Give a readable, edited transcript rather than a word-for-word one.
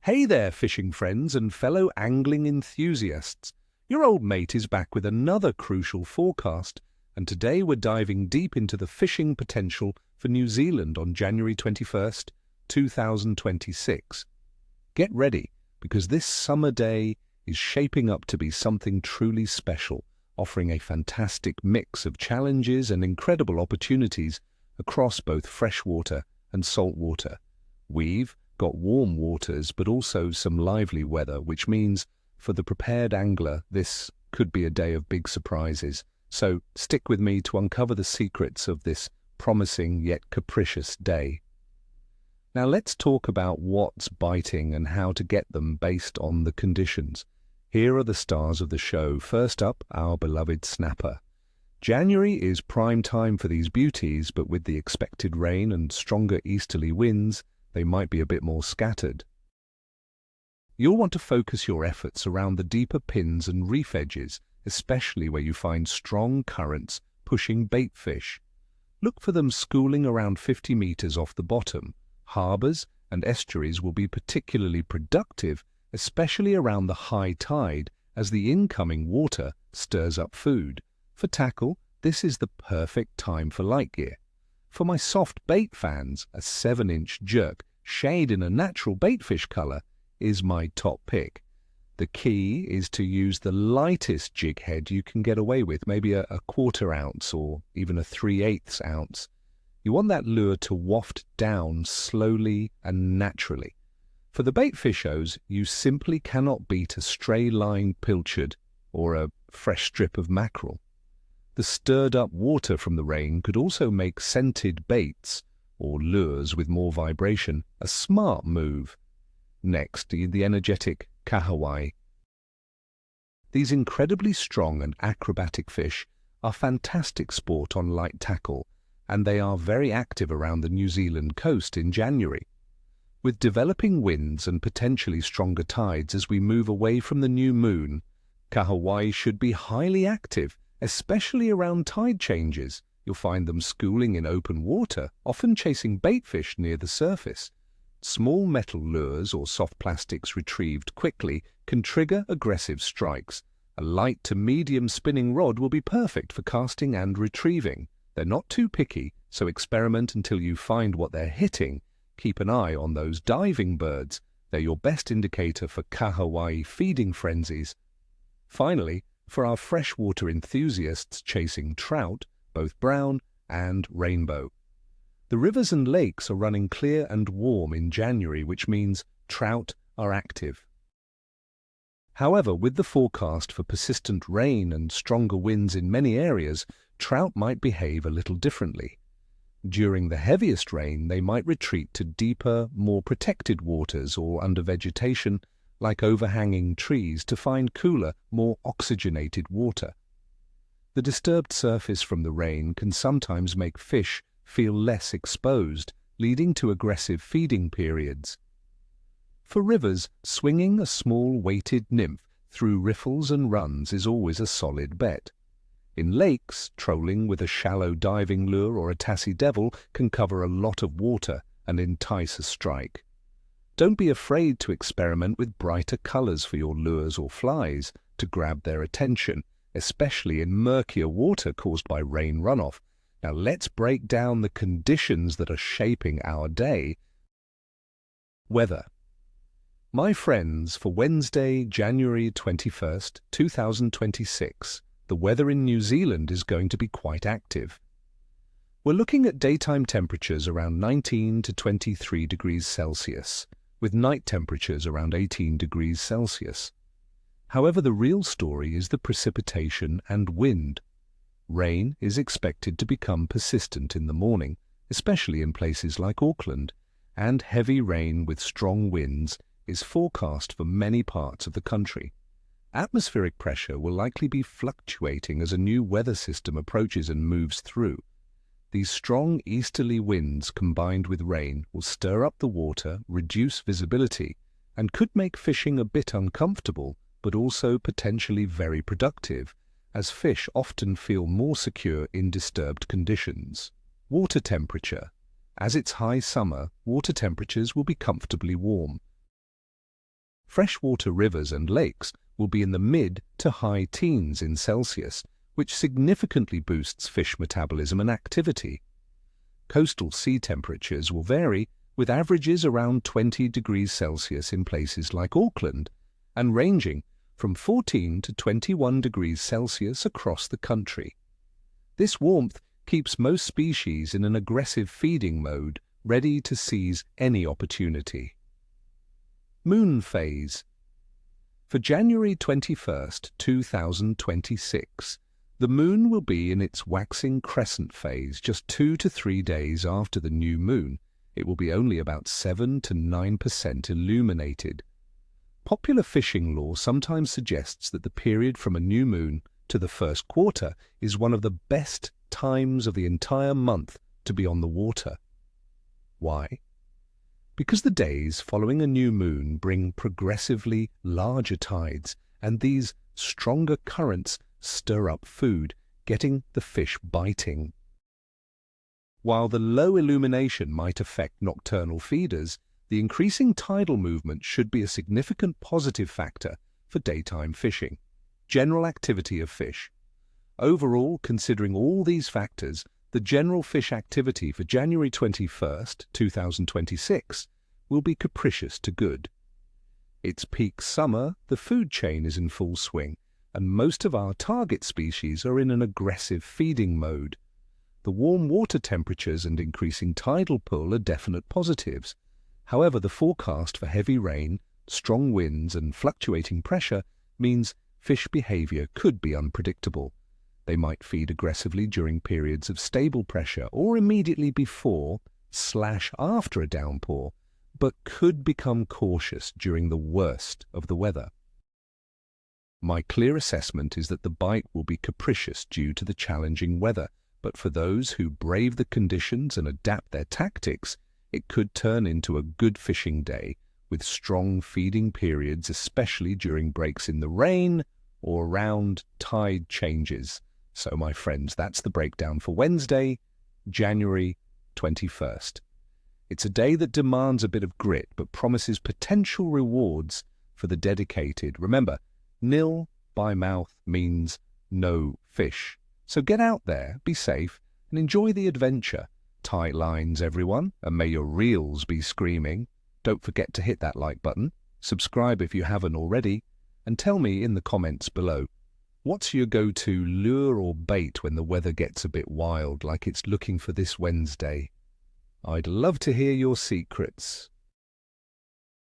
Hey there, fishing friends and fellow angling enthusiasts. Your old mate is back with another crucial forecast, and today we're diving deep into the fishing potential for New Zealand on January 21st, 2026. Get ready, because this summer day is shaping up to be something truly special, offering a fantastic mix of challenges and incredible opportunities across both freshwater and saltwater. We've got warm waters, but also some lively weather, which means for the prepared angler, this could be a day of big surprises. So stick with me to uncover the secrets of this promising yet capricious day. Now let's talk about what's biting and how to get them based on the conditions. Here are the stars of the show. First up, our beloved snapper. January is prime time for these beauties, but with the expected rain and stronger easterly winds, they might be a bit more scattered. You'll want to focus your efforts around the deeper pins and reef edges, especially where you find strong currents pushing bait fish. Look for them schooling around 50 meters off the bottom. Harbors and estuaries will be particularly productive, especially around the high tide, as the incoming water stirs up food. For tackle, this is the perfect time for light gear. For my soft bait fans, a 7-inch jerk shade in a natural baitfish color is my top pick. The key is to use the lightest jig head you can get away with, maybe a 1/4 ounce or even a 3/8 ounce. You want that lure to waft down slowly and naturally. For the bait fishos, you simply cannot beat a stray line pilchard or a fresh strip of mackerel. The stirred-up water from the rain could also make scented baits, or lures with more vibration, a smart move. Next, the energetic Kahawai. These incredibly strong and acrobatic fish are fantastic sport on light tackle, and they are very active around the New Zealand coast in January. With developing winds and potentially stronger tides as we move away from the new moon, Kahawai should be highly active, especially around tide changes. You'll find them schooling in open water, often chasing baitfish near the surface. Small metal lures or soft plastics retrieved quickly can trigger aggressive strikes. A light to medium spinning rod will be perfect for casting and retrieving. They're not too picky, so experiment until you find what they're hitting. Keep an eye on those diving birds. They're your best indicator for Kahawai feeding frenzies. Finally, for our freshwater enthusiasts chasing trout, both brown and rainbow. The rivers and lakes are running clear and warm in January, which means trout are active. However, with the forecast for persistent rain and stronger winds in many areas, trout might behave a little differently. During the heaviest rain, they might retreat to deeper, more protected waters or under vegetation, like overhanging trees, to find cooler, more oxygenated water. The disturbed surface from the rain can sometimes make fish feel less exposed, leading to aggressive feeding periods. For rivers, swinging a small weighted nymph through riffles and runs is always a solid bet. In lakes, trolling with a shallow diving lure or a tassie devil can cover a lot of water and entice a strike. Don't be afraid to experiment with brighter colors for your lures or flies to grab their attention, especially in murkier water caused by rain runoff. Now let's break down the conditions that are shaping our day. Weather. My friends, for Wednesday, January 21st, 2026, the weather in New Zealand is going to be quite active. We're looking at daytime temperatures around 19 to 23 degrees Celsius, with night temperatures around 18 degrees Celsius. However, the real story is the precipitation and wind. Rain is expected to become persistent in the morning, especially in places like Auckland, and heavy rain with strong winds is forecast for many parts of the country. Atmospheric pressure will likely be fluctuating as a new weather system approaches and moves through. These strong easterly winds combined with rain will stir up the water, reduce visibility, and could make fishing a bit uncomfortable, but also potentially very productive, as fish often feel more secure in disturbed conditions. Water temperature. As it's high summer, water temperatures will be comfortably warm. Freshwater rivers and lakes will be in the mid to high teens in Celsius, which significantly boosts fish metabolism and activity. Coastal sea temperatures will vary, with averages around 20 degrees Celsius in places like Auckland, and ranging from 14 to 21 degrees Celsius across the country. This warmth keeps most species in an aggressive feeding mode, ready to seize any opportunity. Moon phase. For January 21st, 2026, the moon will be in its waxing crescent phase just 2 to 3 days after the new moon. It will be only about 7 to 9% illuminated. Popular fishing lore sometimes suggests that the period from a new moon to the first quarter is one of the best times of the entire month to be on the water. Why? Because the days following a new moon bring progressively larger tides, and these stronger currents stir up food, getting the fish biting. While the low illumination might affect nocturnal feeders, the increasing tidal movement should be a significant positive factor for daytime fishing. General activity of fish. Overall, considering all these factors, the general fish activity for January 21st, 2026 will be capricious to good. It's peak summer, the food chain is in full swing, and most of our target species are in an aggressive feeding mode. The warm water temperatures and increasing tidal pull are definite positives. However, the forecast for heavy rain, strong winds, and fluctuating pressure means fish behavior could be unpredictable. They might feed aggressively during periods of stable pressure or immediately before/after a downpour, but could become cautious during the worst of the weather. My clear assessment is that the bite will be capricious due to the challenging weather, but for those who brave the conditions and adapt their tactics, it could turn into a good fishing day with strong feeding periods, especially during breaks in the rain or around tide changes. So, my friends, that's the breakdown for Wednesday, January 21st. It's a day that demands a bit of grit, but promises potential rewards for the dedicated. Remember, nil by mouth means no fish. So get out there, be safe, and enjoy the adventure. Tight lines, everyone, and may your reels be screaming. Don't forget to hit that like button, subscribe if you haven't already, and tell me in the comments below, what's your go-to lure or bait when the weather gets a bit wild like it's looking for this Wednesday? I'd love to hear your secrets.